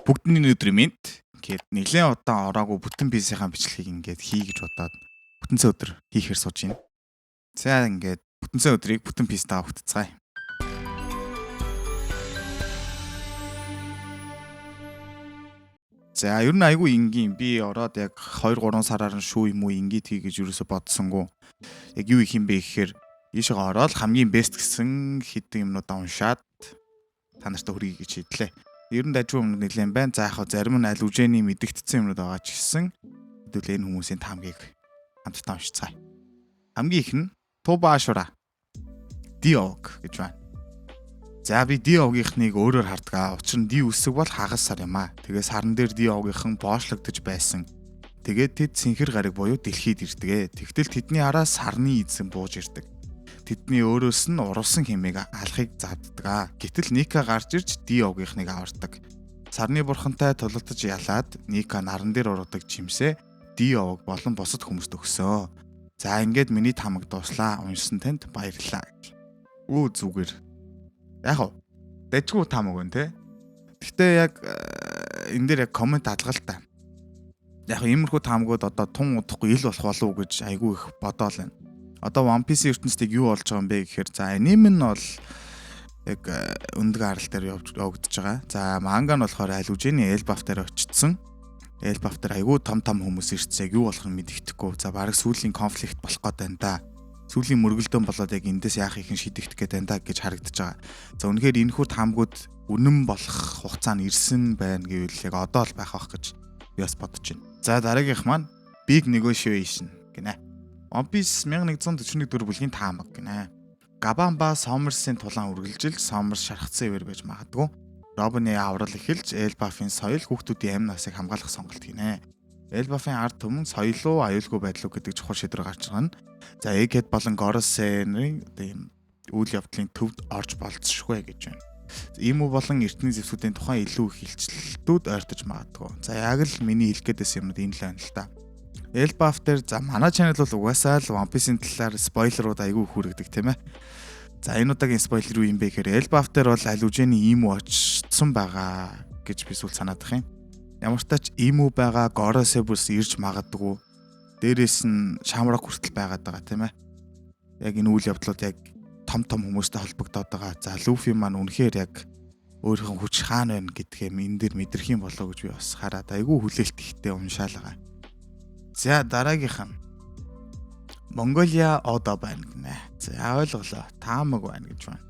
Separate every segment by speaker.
Speaker 1: Бүгдний өдөр минь ингээд нэлээд удаан ороогүй бүтэн PC-ийн бичлэгийг ингээд хий гэж бодоод бүтэнцэн өдөр хийхээр сууж байна. За ингээд бүтэнцэн өдрийг бүтэн PC-тэй авахтцгаая. За ер нь айгүй энгийн би ороод яг 2-3 сараар нь шүү юм уу ингээд хий гэж юусоо бодсонгүй. Яг юу их юм бэ гэхээр ийшээ ороод хамгийн бест гэсэн хитэн юмнуудаа уншаад та нартай хүргэе гэж хэллээ. Ер нь дажгүй өмнө нэлээд байна. За яг зарим нь аль үжээний мэдэгдсэн юмнууд байгаа ч гэсэн хэдүүл энэ хүмүүсийн таамгийг хамтдаа уншицгаая. Хамгийн их нь Тубашура Диог гэж байна. За би Диогийнхныг өөрөөр хардгаа. Учир нь Ди үсэг бол хагас сар юм аа. Тэгээ сарн дээр Диогийнхан боочлогдож байсан. Тэгээд тэд синхэр гариг буюу дэлхийд ирдэг. Тэгтэл тэдний араас сарны эзэн бууж ирдэг. Тэдний өөрөөс нь урвсан хэмээг алахыг завддаг. Гэтэл Ника гарч ирж Диогийнхныг авардаг. Сарны бурхантай тулалдаж ялаад Ника наран дээр ургадаг жимсээ Диог болон бусад хүмүүст өгсөө. За ингээд миний тамаг дууслаа. Уншсан танд баярлалаа гэж. Үу зүгээр. Яг уу дажгүй тамаг байна те. Гэхдээ яг энэ дээр яг комент алгалтай. Яг иймэрхүү таамгууд одоо тун удахгүй ил болох болов уу гэж айгүй их бодоол байна. Одоо One Piece ертөнцийг юу болж байгаа юм бэ гэхээр за аним нь бол яг өндөг арал дээр явагдаж байгаа. За манга нь болохоор аль үжээний Elbaf дээр очсон. Elbaf дээр айгүй том хүмүүс ирцээ юу болох нь мэддэхгүй. За баг сүүлийн конфликт болох гээд байна да. Сүүлийн мөргөлдөөн болоод яг эндээс яах ихэнх шийдэгдэх гээд байна да гэж харагдаж байгаа. За үнэхээр энэхүү таамгууд үнэн болох хугацаа нь ирсэн байна гэвэл яг одоо л байх байх гэж би бас бодож байна. За дараагийнх маань Big Negotiation гинэ. One Piece 1141 дөрөв бүлгийн таамаг гинэ. Габанба Сомерсын тулаан үргэлжилж Сомерс шархацсан ивэр байж магадгүй. Робины аврал эхэлж Elbaf-ын соёл хүүхдүүдийн амь насыг хамгаалах сонголт гинэ. Elbaf-ын ард түмэн соёлоо аюулгүй байдлуу гэдэг чухал шийдвэр гарч байгаа нь. За Egghead болон Gorosei-ны ийм үйл явдлын төвд орж болцсошгүй гэж байна. Ийм үү болон эртний зэвсгүүдийн тухайн илүү их хилчлэлтүүд ойртож магадгүй. За яг л миний хэлэх гээдээс юмнууд энэ л байна л та. Elbaf дээр за манай channel бол угаасаа л One Piece-ийн талаар спойлерууд айгүй хүргэдэг тийм ээ. За энэ удаагийн спойлер юу юм бэ гэхээр Elbaf дээр бол аль үжээний ийм үү очсон байгаа гэж би сүл санаад их юм. Ямар ч тач ийм үү байгаа Gorosei бүс ирж магадгүй. Дээрээс нь Shamrock хүртэл байгаад байгаа тийм ээ. Яг энэ үйл явдлууд яг том хүмүүстэй холбогдоод байгаа. За Luffy маань үнэхээр яг өөрийнхөө хүч хаана байна гэдгээ энэ дэр мэдрэх юм болоо гэж би бас хараад айгүй хүлээлт ихтэй уншаал байгаа. За дараагийнх нь Mongolia Oda байна гинэ. За ойлголоо. Таамаг байна гэж байна.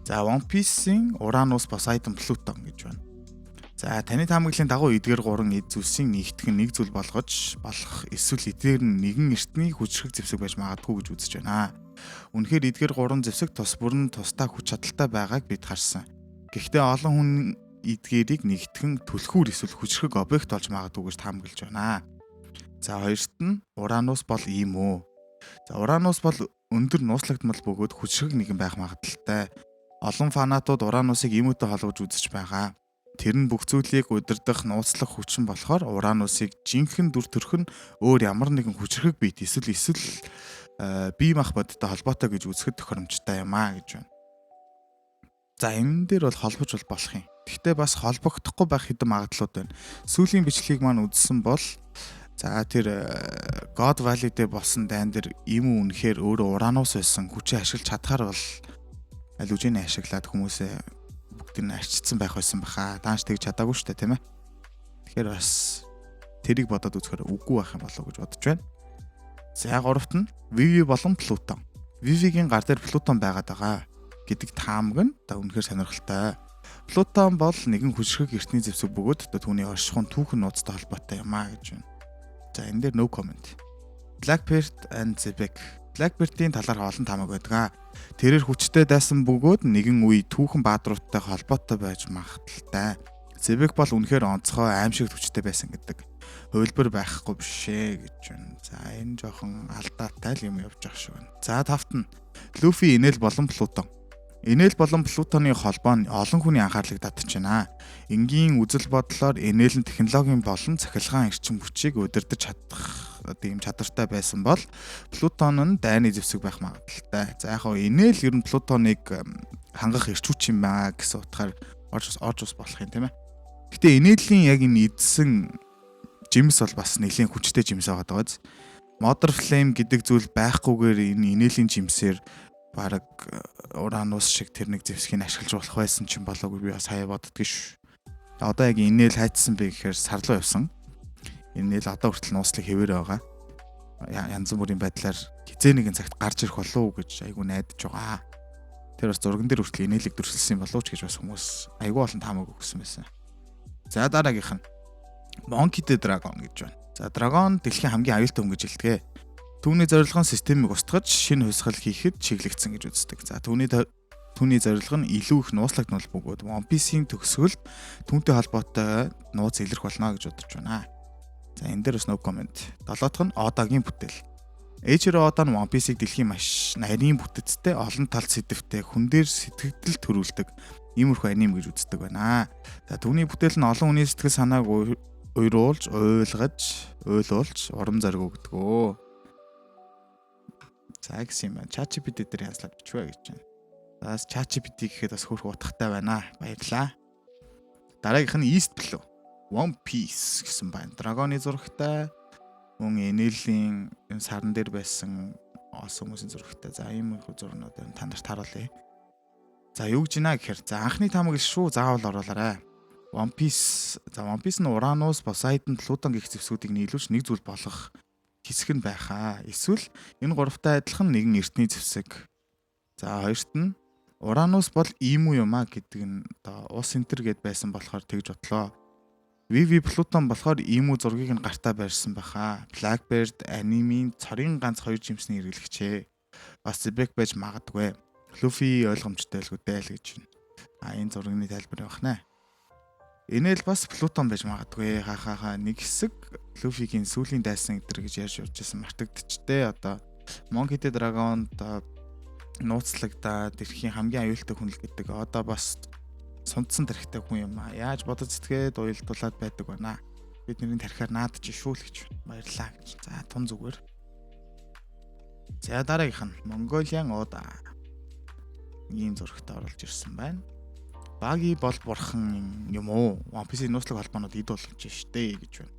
Speaker 1: За One Piece-ийн Uranus Poseidon Pluton гэж байна. За таны таамаглалын дагуу эдгээр 3 эд зүйлсийн нэгтгэн нэг зүйл болгож болох эсвэл эдгээр нь нэгэн эртний хүчрэг зэвсэг байж магадгүй гэж үзэж байна. Үнэхээр эдгээр 3 зэвсэг тус бүрэн тусдаа хүч чадалтай байгааг бид харсан. Гэхдээ олон хүн эдгээрийг нэгтгэн түлхүүр эсвэл хүчрэг объект болж магадгүй гэж таамаглаж байна. За хоёрт нь Уранус бол ийм үү. За Уранус бол өндөр нууцлагдмал бөгөөд хүчрэг нэгэн байх магадaltaй. Олон фанатууд Уранусыг иймүүтэй холбож үзэж байгаа. Тэр нь бүх зүйлийг удирдах нууцлах хүчин болохоор Уранусыг жинхэнэ дүр төрх нь өөр ямар нэгэн хүчрэг бит эсвэл бие мах бодтой холбоотой гэж үзэхэд тохиромжтой юм аа гэж байна. За энэ дээр бол холбож болох юм. Гэхдээ бас холбогдохгүй байх хэдэн магадлалууд байна. Сүүлийн бичлэгийг маань үзсэн бол за тэр God Valley дээр болсон дайн дээр ийм үнэхээр өөрөө Uranus байсан хүчээ ашиглаж чадхаар бол аль үжээний ашиглаад хүмүүсээ бүгдийг нь арчилсан байх байсан баха. Тааш тэгж чадаагүй шүү дээ тийм ээ. Тэгэхээр бас тэрийг бодоод үзэхээр үгүй байх юм болов уу гэж бодож байна. За гуравт нь Vivi болон Pluton. Vivi-гийн гар дээр Pluton байгаад байгаа гэдэг таамаг нь та үнэхээр сонирхолтой. Pluton бол нэгэн хүчрэг эртний зэвсэг бөгөөд түүний оршихуун түүхэн нууцтай холбоотой юм аа гэж байна. За энэ дээр no comment. Blackbeard and Zebek. Blackbeard-ийн талаар олон таамаг байдаг. Тэрээр хүчтэй дайсан бөгөөд нэгэн үе түүхэн баатаруудтай холбоотой байж магадaltaй. Zebek бол үнэхээр онцгой аимшигт хүчтэй байсан гэдэг. Хөвлбөр байхгүй бишээ гэж байна. За энэ жоохон алдаатай л юм явж байгаа шиг байна. За тавт нь Luffy, Enel болон Pluton. Enel болон Pluton-ы холбоо нь олон хүний анхаарлыг татж байна. Энгийн үзэл бодлоор Enel нь технологийн болон цахилгаан эрчим хүчийг удирдах чадах ийм чадвартай байсан бол Pluton нь дайны зэвсэг байх магадaltaй. За яг нь Enel ер нь Pluton-ыг хангах эрч хүч юм байна гэсэн утгаар орж ус болох юм тийм ээ. Гэтэ инээдлийн яг энэ эдсэн жимс бол бас нэлийн хүчтэй жимс байгаа даа. Mother Flame гэдэг зүйл байхгүйгээр энэ инээлийн жимсээр бараг Уранус шиг тэр нэг зэвсгийг ашиглаж болох байсан ч юм болоогүй би бас хаяа боддгийн ш. Одоо яг инээл хайцсан бэ гэхээр сарлуу явсан. Инээл одоо хүртэл нууцлыг хэвээр байгаа. Янз бүрийн байдлаар хизээ нэгэн цагт гарч ирэх болов уу гэж айгүй найдаж байгаа. Тэр бас зурган дээр хүртэл инээлийг дүрсэлсэн болов ч гэж бас хүмүүс айгүй олон таамаг өгсөн байсан. За дараагийнх нь Monkey the Dragon гэж байна. За Dragon дэлхийн хамгийн аюултай хүн гэж хэлдэг. Түүний зорилго нь системийг устгаж шинэ хувьсгал хийхэд чиглэгдсэн гэж үздэг. За түүний зорилго нь илүү их нууцлагдмал бөгөөд One Piece-ийн төгсгөлд түүнтэй холбоотой нууц илэрх болно гэж бодож байна. За энэ дээр бас no comment. Долоодох нь Oda-гийн бүтээл. Eiichiro Oda нь One Piece-ийг дэлхийн маш нарийн бүтэцтэй, олон талт сэдвтэй, хүн дээр сэтгэл төрүүлдэг иймэрхүү аним гэж үздэг байна. За түүний бүтээл нь олон хүний сэтгэл санааг уйруулж, ойлгуулж, урам зориг өгдөг. За гэсэн юм байна. ChatGPT дээр янзлаад бичвэ гэж байна. За ChatGPT гэхэд бас хөрх утгатай байна. Баярлаа. Дараагийнх нь East Blue. One Piece гэсэн байна. Драгоны зурагтай, мөн энерлийн сарн дээр байсан олсон хүмүүсийн зурагтай. За ийм их зурнууд байна. Та нарт харуулъя. За юу гэж байна гэхээр за анхны таамаг шүү заавал оруулаарай. One Piece. За One Piece нь Uranus, Poseidon, Pluton гэх зэвсгүүдийг нийлүүлж нэг зүйл болгох хэсэг нь байхаа. Эсвэл энэ гуравтай адилхан нэгэн эртний зэвсэг. За хоёрт нь Uranus бол ийм үү юм а гэдэг нь одоо ус энтер гэд байсан болохоор тэгж бодлоо. VV Pluton болохоор ийм үү зургийг нь гартаа барьсан байхаа. Blackbird анимын цорын ганц хоёр жимсний хэрэглэгчээ. Бас Zebek байж магадгүй. Luffy ойлгомжтой л гэдэл гэж байна. Энэ зургийн тайлбар байна. Энээл бас Pluton байж магадгүй. Хахаха нэг хэсэг Luffy-гийн сүүлийн дайсан гэдэр гэж ярьж явжсэн мартагдчихтэй. Одоо Monkey the Dragon нууцлагдаад дэлхийн хамгийн аюултай хүн л гэдэг. Одоо бас сундсан тархитай хүн юм аа. Яаж бодож зэтгээд уйлдуулаад байдаг байна. Бид нэрийн тархиар наадаж шүү л гэж баярлаа гэж. За тун зүгээр. За дараагийнх нь Mongolian Oda. Ийм зурагтай оруулж ирсэн байна. Баги бол бурхан юм уу? One Piece-ийн нууцлаг холбоонууд эд болгож штэ гэж байна.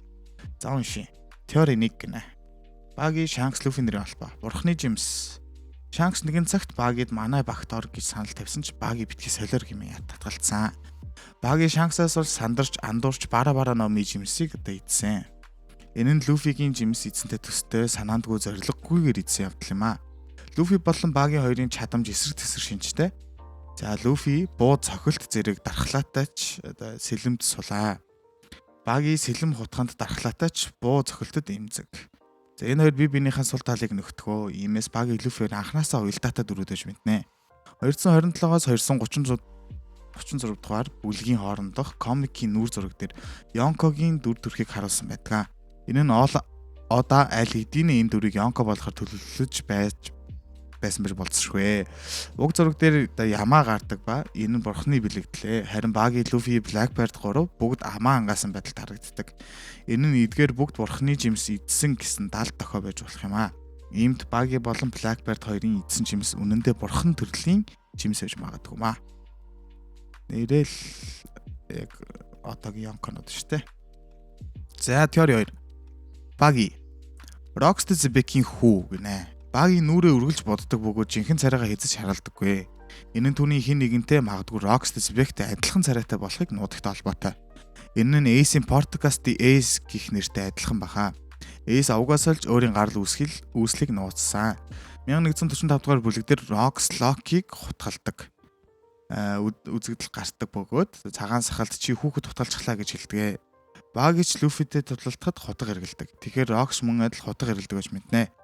Speaker 1: За уншия. Теори 1 гинэ. Баги Shanks Luffy нэрийн холбоо. Бурханы жимс. Shanks нэгэн цагт Багид манай багт ор гэж санал тавьсан ч Баги битгий солиор хэмээн татгалцсан. Баги Shanks-аас бол сандарч андуурч бара номын жимсийг одоо идсэн. Энэ нь Luffy-гийн жимс эзэнтэй төстэй санаандгүй зориггүйгээр идсэн явдал юм а. Luffy болон Баги хоёрын чадамж эсрэг тесрэг шинжтэй. За Luffy бууд цохилт зэрэг дархлаатайч одоо сэлэмд сулаа. Баги сэлэм хутганд дархлаатайч буу цохилтод имзэг. За энэ хоёр бие биенийхэн сул талыг нөхтгөө. Иймээс Баги Luffy-ээр анханасаа уялдаатай дөрүүдэж мэднэ. 237-оос 236 дугаар бүлгийн хоорондох комикийн нүүр зураг дээр Yonko-гийн дүр төрхийг харуулсан байдаг. Энэ нь Oda аль хэдийн энэ дүрийг Yonko болохоор төлөвлөж байсан бэр болцсошгүй. Уг зураг дээр ямаа гардаг ба энэ нь бурхны бэлэгдлээ. Харин Баги, Luffy, Blackbird 3 бүгд амаа ангасан байдалд харагддаг. Энэ нь эдгээр бүгд бурхны жимс идсэн гэсэн даалт тохио байж болох юм а. Иймд Баги болон Blackbird хоёрын идсэн жимс үнэндээ бурхан төрлийн жимс байж магадгүй маа. Нэрэл яг Oda-гийн Yonko-нууд шүү дээ. За теори 2. Баги Rocksteady Zebek-ийн хүү гинэ. Баги нүрээ үргэлж боддог бөгөөд жинхэнэ царайгаа хэзэж харалдаггүй. Энэ нь түүний хин нэгэнтэй магадгүй Rocksteady Zebek-тэй адилхан царайтай болохыг нуудагтай холбоотой. Энэ нь Ace-ийн Podcast Ace гэх нэртэй адилхан баха. Ace авгаасалж өөрийн гарал үүслийг нууцсан. 1145 дугаар бүлэг дээр Rox Loki-г хутгалдаг. Үзэгдэл гардаг бөгөөд цагаан сахалт чи хүүхэд хутгалчихлаа гэж хэлдэг. Багич Luffy-тэй тулалдахад хутга эргэлдэг. Тэгэхээр Rox мөн адил хутга эргэлдэг гэж мэднэ.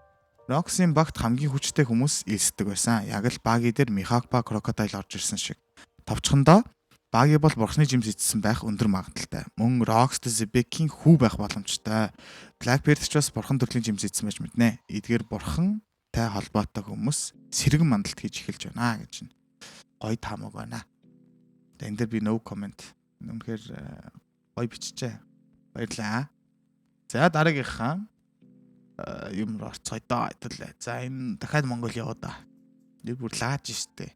Speaker 1: Rox-ийн багт хамгийн хүчтэй хүмүүс элсдэг байсан. Яг л Баги дээр Mihawk ба Crocodile орж ирсэн шиг. Товчхондоо Баги бол бурхны жимс идсэн байх өндөр магадaltaй. Мөн Rocksteady Zebek-ийн хүү байх боломжтой. Blackbeard ч бас бурхан төрлийн жимс идсэн байж мэднэ. Эдгээр бурхантай холбоотой хүмүүс сэргэн мандалт хийж эхэлж байна гэж. Гой таамаг байна. Энэ дээр би no comment. Үнэхээр гой биччихэ. Баярлаа. За дараагийнхаа юм орцгой доо хэвлээ. За энэ дахиад Монгол яваа да. Тэр бүр лааж штэ.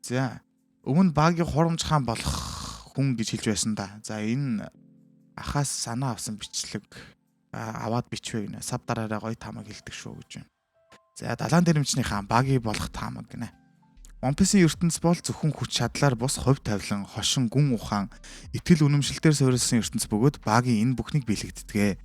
Speaker 1: За өмнө Баги хурамч хаан болох хүн гэж хэлж байсан да. За энэ ахаас санаа авсан бичлэг аваад бичвэ гинэ. Сав дараараа гоё таамаг хэлдэг шүү гэж байна. За далайн дэрэмчний хаан багийн болох таамаг гинэ. One Piece-ийн ертөнц бол зөвхөн хүч чадлаар бус хувь тавилан, хошин, гүн ухаан, итгэл үнэмшилтээр суурилсан ертөнц бөгөөд багийн энэ бүхнийг бэлэгддэг.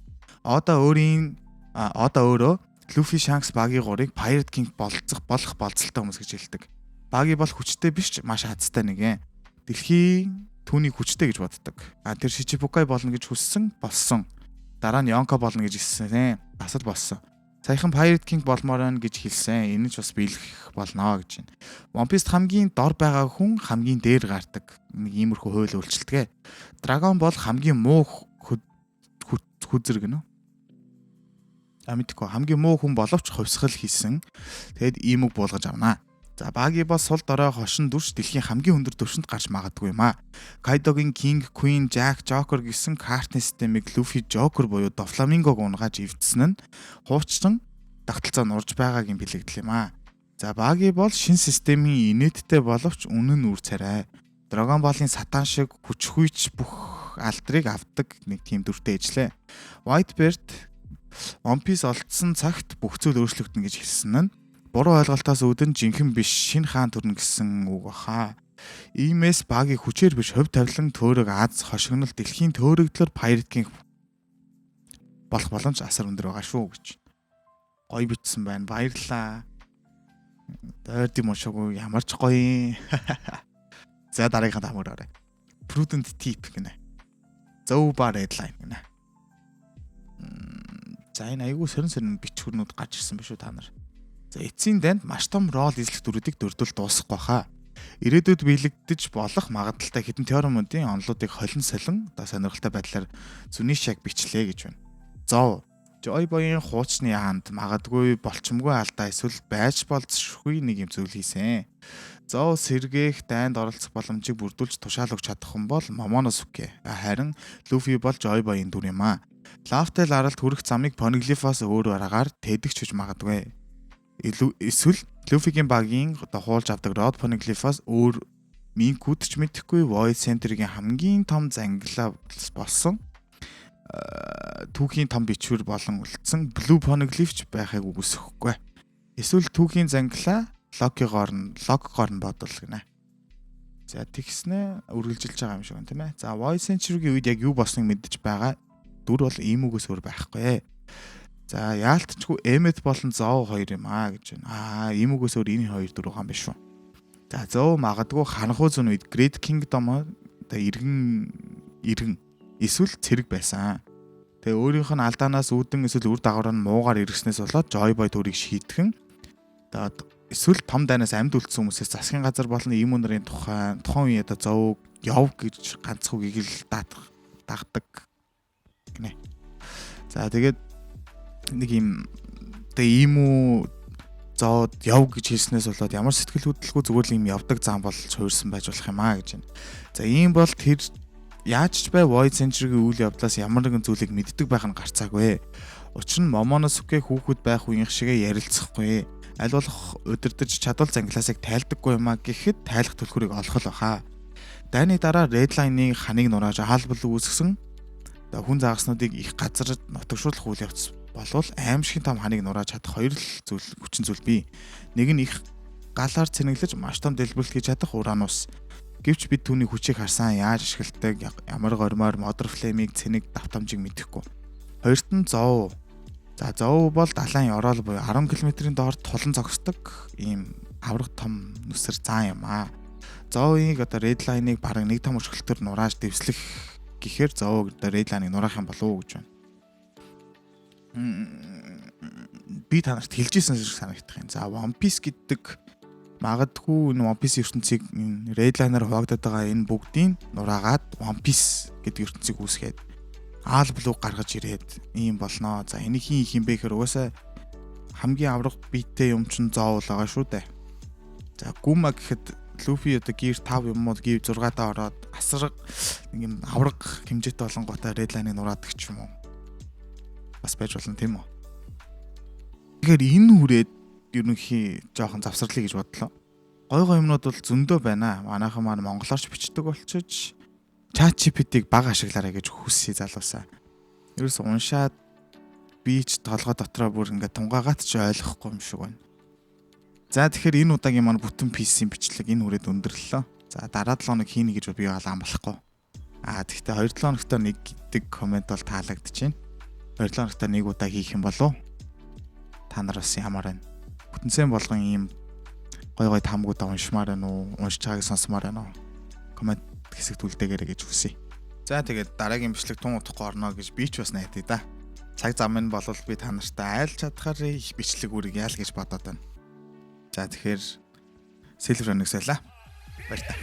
Speaker 1: Одоо өөрөө Luffy, Shanks багийн гурыг Pirate King болох болцолтой хүмүүс гэж хэлдэг. Баги бол хүчтэй биш ч маш хацтай нэг. Дэлхийн түүнийг хүчтэй гэж боддог. Тэр Shichibukai болно гэж хүссэн болсон. Дараа нь Yonko болно гэж хэлсэн. Асар болсон. Саяхан Pirate King болмоор байна гэж хэлсэн. Энэ ч бас биелэх болно гэж байна. One Piece хамгийн дор байгаа хүн хамгийн дээр гардаг. Нэг иймэрхүү хууль үйлчлдэг. Dragon Ball хамгийн муу хүзэр гэнэ. Мэдгүй хамгийн муу хүн боловч хувьсгал хийсэн. Тэгэд ийм үг буулгаж авнаа. За баги бол сул дорой хошин дүрш дэлхийн хамгийн өндөр түвшинд гарч магадгүй юм аа. Kaido-гийн King, Queen, Jack, Joker гэсэн картны системийг Luffy Joker буюу Doflamingo-г унгааж эвдсэн нь хуучин тогтолцоо нурж байгаагийн бэлэгдэл юм аа. За баги бол шин системийн инээдтэй боловч үнэн үр царай. Dragon Ball-ын сатан шиг хүчхүйч бүх алдрыг авдаг нэг тийм дүртэй ижлээ. Whitebeard One Piece олдсон цагт бүх зүйл өөрчлөгдөн гэж хэлсэн нь буруу ойлголтоос үүдэн жинхэнэ биш шинэ хаан төрнө гэсэн үг баха. Иймээс багийн хүчээр биш хувь тавилан төөрөг Аз хошигнол дэлхийн төөрөгдлөөр Pirate King болох боломж асар өндөр байгаа шүү гэж. Гоё бичсэн байна. Баярлалаа. Дойрди мошоогүй ямар ч гоё. За дараагийн таамаг орой. Prudent tip гинэ. Зөв ба redline гинэ. За энэ айгүй сөрн бичгүүрнүүд гарч ирсэн биш үү та нар. За эцсийн данд маш том рол эзлэх дүрүүдийг дөрдөл дуусгахгүй хаа. Ирээдүйд биелэгдэж болох магадaltaй хэдэн теоремуудын онолуудыг холин солин сонирхолтой байдлаар зүний шаг бичлээ гэж байна. Зов. Joy Boy-ын хуучны хаанд магадгүй болчмгүй алдаа эсвэл байж болзошгүй нэг юм зүйл хийсэн. Зов сэргээх дайнд оролцох боломжийг бүрдүүлж тушаал өгч чадах хүн бол Momonosuke. Харин Luffy бол Joy Boy-ын дүр юм аа. Laftel аралд хүрэх замыг Poneglyph-аас өөр аргаар тэдэгч хүч магадгүй. Эсвэл Luffy-гийн багийн хуулж авдаг Rod Poneglyph-аас өөр Mink-үүд ч мэдэхгүй Void Center-гийн хамгийн том зангилаа болсон түүхийн том бичвэр болон үлдсэн Blue Poneglyph байхыг үгүйсэхгүй. Эсвэл түүхийн зангилаа логгоор нь бодвол гинэ. За тэгснэ үргэлжилж байгаа юм шиг байна тийм ээ. За Void Center-гийн үед яг юу болсныг мэдэж байгаа дүр бол ийм үгээс өөр байхгүй. За яалтчгүй Emmet болон Zoro хоёр юм гэж байна. Ийм үгээс өөр энэ хоёр дүр байгаа юм биш үү. За Zoro магадгүй ханхуу зүүн үед Great Kingdom иргэн эсвэл цэрэг байсан. Тэгээ өөрийнх нь алдаанаас үүдэн эсвэл үр дагавар нь муугаар иргэснээс болоод Joy Boy төрийг шийтгэн эсвэл том дайнаас амьд үлдсэн хүмүүсээс засгийн газар болон ийм үнэрийн тухайн үеийн Zoro яв гэж ганцхан үгийг л дагдаг гинэ. За тэгээд нэг ийм үү зоод яв гэж хэлснээс болоод ямар сэтгэл хөдлөлгүй зүгээр л юм явдаг зам болж хуурсан байж болох юм гэж байна. За ийм бол тэр яаж ч бай Void Center-гийн үйл явдлаас ямар нэгэн зүйлийг мэддэг байх нь гарцаагүй. Учир нь Momonosuke хүүхэд байх үеийнх шигээ ярилцахгүй. Аль болох удирдах чадвал зангилаасыг тайлдаггүй юм гэхэд тайлах төлхөрийг олох л баха. Дайны дараа Redline-ийн ханыг нурааж хаалбал үүсгэсэн хүн заагаснуудыг их газарт нутагшуулах үйл явц болвол аимшигын том ханыг нурааж чадах хоёр л хүчин зүйл бий. Нэг нь их галаар цэнэглэж маш том дэлбэрэлт хийж чадах Uranus. Гэвч бид түүний хүчийг харсан яаж ашигладаг, ямар гормоор Mother Flame-ийг цэнэг давтамжийг мэдэхгүй. Хоёрт нь Zou. За Zou бол далайн орол буюу 10 км-ийн доор тулан зогсдог ийм авраг том нүсэр зан юм аа. Zou-ийг Redline-ыг бараг нэг том өшгөлтөөр нурааж дэвслэх гэхээр Zou Redline-ыг нураах юм болов уу гэж байна. Би танарт хэлжсэн шиг санагдах юм. За One Piece гэдэг магадгүй энэ One Piece ертөнцийг Redline-аар хуваагдаад байгаа энэ бүгдийг нураагаад One Piece гэдэг ертөнцийг үүсгээд All Blue гаргаж ирээд ийм болноо. За энийг хийх юм бэ гэхээр угаасаа хамгийн аврах биетэй юм чинь Zou байгаа шүү дээ. За Guma гэхэд Luffy Gear 5 юм уу Gear 6-аа ороод асар нэг юм авраг хэмжээтэй болонготой Redline-ыг нураадаг ч юм уу. Бас байж болно тийм үү. Тэгэхээр энэ хүрээд ерөнхий жоохон завсарлаа гэж бодлоо. Гой юмнууд бол зөндөө байна. Манайхан маань монголоорч бичдэг болчиж ChatGPT-г бага ашиглаарай гэж хүсье залуусаа. Ерөөс уншаад би ч толгой дотроо бүр ингээд тунгаагаад ч ойлгохгүй юм шиг байна. За тэгэхээр энэ удаагийн маань бүтэн PC-ийн бичлэг энэ хүрээд өндөрлөлөө. За дараа 7 хоног хийнэ гэж би бол амлахгүй. Тэгэхдээ 2-7 хоногт нэг гэдэг комент бол таалагдчихээн. 2-7 хоногт нэг удаа хийх юм болов. Та нар бас ямар байна? Бүтэнцэн болгон ийм гой тамгуудаа уншмаар байна уу? Уншиж байгааг сонсомоор байна уу? Комент хэсэгт үлдээгээрэй гэж хүсье. За тэгээд дараагийн бичлэг тун удахгүй орно гэж би ч бас найдаа да. Цаг зам нь бол би та нартай айлж чадхаар их бичлэг үргэлж яал гэж бодоод байна. За тэгэхээр Silver Onyx байлаа. Баяр та.